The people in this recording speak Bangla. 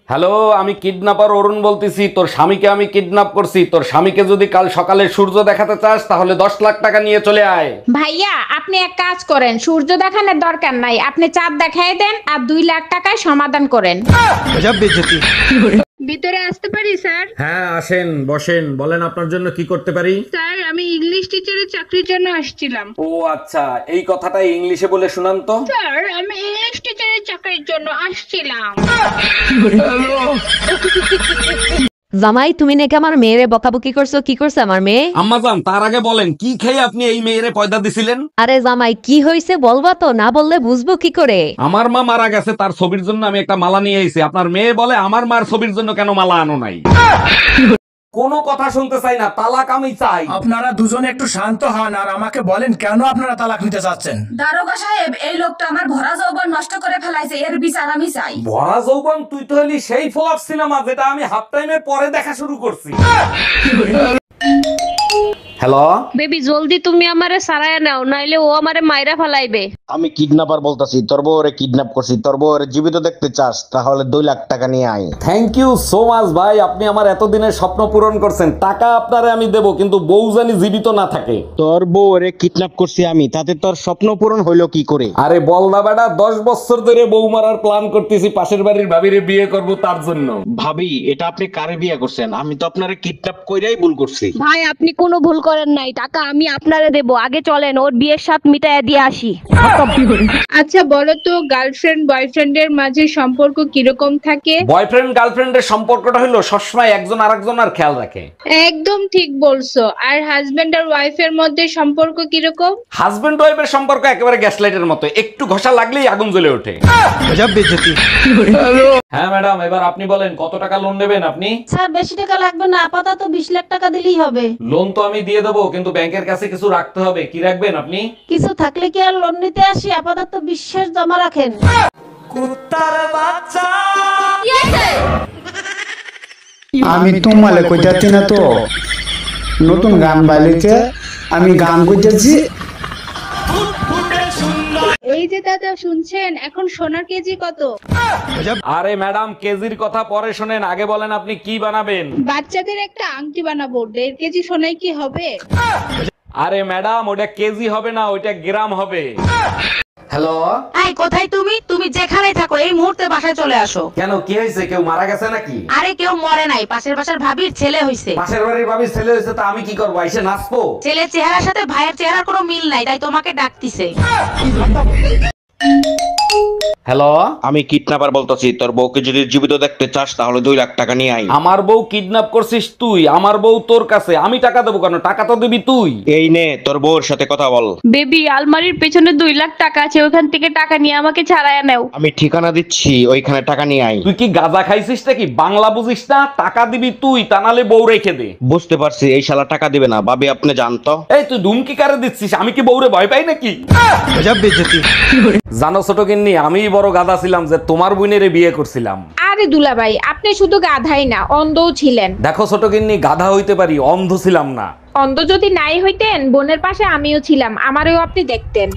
হ্যালো, আমি কিডন্যাপার অরুণ বলতেছি। তোর স্বামীকে আমি কিডন্যাপ করছি। তোর স্বামীকে যদি কাল সকালে সূর্য দেখাতে চাস তাহলে 10 লাখ টাকা নিয়ে চলে আয়। ভাইয়া আপনি এক কাজ করেন, সূর্য দেখানোর দরকার নাই, আপনি চাঁদ দেখাই দেন আর 2 লাখ টাকায় সমাধান করেন। ভিতরে আসতে পারি স্যার? হ্যাঁ আসেন, বসেন। বলেন আপনার জন্য কি করতে পারি? স্যার আমি ইংলিশ টিচারের চাকরির জন্য আসছিলাম। ও আচ্ছা, এই কথাটা ইংলিশে বলে শুনান তো। স্যার আমি ইংলিশ টিচারের চাকরির জন্য আসছিলাম। জামাই তুমি নাকি আমার মেয়েরে বকাবকি করছো, কি করছে আমার মেয়ে? আম্মাজান, তার আগে বলেন কি খেয়ে আপনি এই মেয়েরে পয়দা দিছিলেন? আরে জামাই কি হয়েছে বলবা তো, না বললে বুঝবো কি করে? আমার মা মারা গেছে, তার ছবির জন্য আমি একটা মালা নিয়ে এসেছি। আপনার মেয়ে বলে আমার মার ছবির জন্য কেন মালা আনো নাই? কোনো কথা শুনতে চাই না, তালাক আমি চাই। আপনারা দুজনে একটু শান্ত হন আর আমাকে বলেন কেন আপনারা তালাক নিতে চাচ্ছেন। দারোগা সাহেব, এই লোকটা আমার ভরা যৌবন নষ্ট করে ফেলাইছে, এর বিচার আমি চাই। ভরা যৌবন? তুই তো হলি সেই ফ্লপ সিনেমা যেটা আমি হাফ টাইমের পরে দেখা শুরু করছি। হ্যালো বেবি, জলদি তুমি আমারে সারায় নাও, নাইলে ও আমারে মাইরা ফেলাইবে। আমি কিডন্যাপার বলতাছি, তোর বউরে কিডন্যাপ করছি। তোর বউরে জীবিত দেখতে চাস তাহলে 2 লাখ টাকা নিয়ে আয়। থ্যাংক ইউ সো মাচ ভাই, আপনি আমার এতদিনের স্বপ্ন পূরণ করছেন। টাকা আপনারে আমি দেবো, কিন্তু বউ জানি জীবিত না থাকে। তোর বউরে কিডন্যাপ করছি আমি, তাতে তোর স্বপ্ন পূরণ হইলো কি করে? আরে বল না বেটা, 10 বছর ধরে বউ মারার প্ল্যান করতেছি, পাশের বাড়ির ভাবিরে বিয়ে করব তার জন্য। ভাবি, এটা আপনি কারে বিয়ে করছেন? আমি তো আপনারে কিডন্যাপ কইরাই ভুল করছি। ভাই আপনি কোনো ভুল করেন নাই, টাকা আমি আপনারে দেব। আগে চলেন ওর বিয়ের সাথ মিটাইয়া দিয়ে আসি। আচ্ছা বলো তো, গার্লফ্রেন্ড বয়ফ্রেন্ডের মাঝে সম্পর্ক কিরকম থাকে? বয়ফ্রেন্ড গার্লফ্রেন্ডের সম্পর্কটা হলো সবসময় একজন আরেকজনের খেয়াল রাখে। একদম ঠিক বলছো। আর হাজবেন্ড আর ওয়াইফের মধ্যে সম্পর্ক কিরকম? হাজবেন্ড ওয়াইফের সম্পর্ক একেবারে গ্যাসলাইটের মতো, একটু ঘষা লাগলেই আগুন জ্বলে ওঠে। হ্যাঁ ম্যাডাম, এবার আপনি বলেন কত টাকা লোন নেবেন আপনি? স্যার বেশি টাকা লাগবে না, আপাতত 20 লাখ টাকা দিলেই হবে। লোন তো আমি দিয়ে দেবো, কিন্তু ব্যাংকের কাছে কিছু রাখতে হবে। কি রাখবেন আপনি? কিছু থাকলে কি আর লোন নিতে আসি, আপাতত বিশ্বাস জমা রাখেন। আমি তোমালে কইতাছি না তো, নতুন গান বাইলেছে, আমি গান কইতাছি। এই যে দাদা শুনছেন, এখন সোনার কেজি কত? আরে ম্যাডাম, কেজির কথা পরে শোনেন, আগে বলেন আপনি কি বানাবেন? বাচ্চাদের একটা আংটি বানাবো, 1.5 কেজি সোনায় কি হবে? আরে ম্যাডাম, ওটা কেজি হবে না, ওইটা গ্রাম হবে। হ্যালো, এই কোথায় তুমি? তুমি যেখানেই থাকো এই মুহূর্তে বাসায় চলে আসো। কেন কি হয়েছে? কেউ মারা গেছে নাকি? আরে কেউ মরে নাই, পাশের বাসার ভাবির ছেলে হইছে। পাশের বাড়ির ভাবির ছেলে হয়েছে, তা আমি কি করবো? এসে নাচবো? ছেলের চেহারার সাথে ভাইয়ের চেহারার কোনো মিল নাই, তাই তোমাকে ডাকতিছে। হ্যালো, আমি কিডন্যাপার বলতাছি, তোর বউকে যদি জীবিত দেখতে চাস তাহলে 2 লাখ টাকা নিয়ে আয়। আমার বউ কিডন্যাপ করছিস তুই? আমার বউ তোর কাছে, আমি টাকা দেবো কেন? টাকা তো দিবি তুই। এই নে, তোর বউর সাথে কথা বল। বেবি, আলমারির পেছনে 2 লাখ টাকা আছে, ওখান থেকে টাকা নিয়ে আমাকে ছাড়ায় নাও। আমি ঠিকানা দিচ্ছি, ওইখানে টাকা নিয়ে আয়। তুই কি গাঁজা খাইছিস নাকি? বাংলা বুঝিস না? টাকা দিবি তুই, তা নাহলে বউ রেখে দে। বুঝতে পারছি, এই শালা টাকা দিবে না। ভাবি আপনি জানতো? এই তুই ধুমকি কারে দিচ্ছিস? আমি কি বউরে ভয় পাই নাকি? জানো ছোট গিন্নি, আমি বড় গাধা ছিলাম যে তোমার বোনেরে বিয়ে করছিলাম। আরে দুলাভাই, আপনি শুধু গাধাই না, অন্ধও ছিলেন। দেখো ছোট গিন্নি, গাধা হইতে পারি, অন্ধ ছিলাম না। অন্ধ যদি নাই হইতেন, বোনের পাশে আমিও ছিলাম, আমারও আপনি দেখতেন।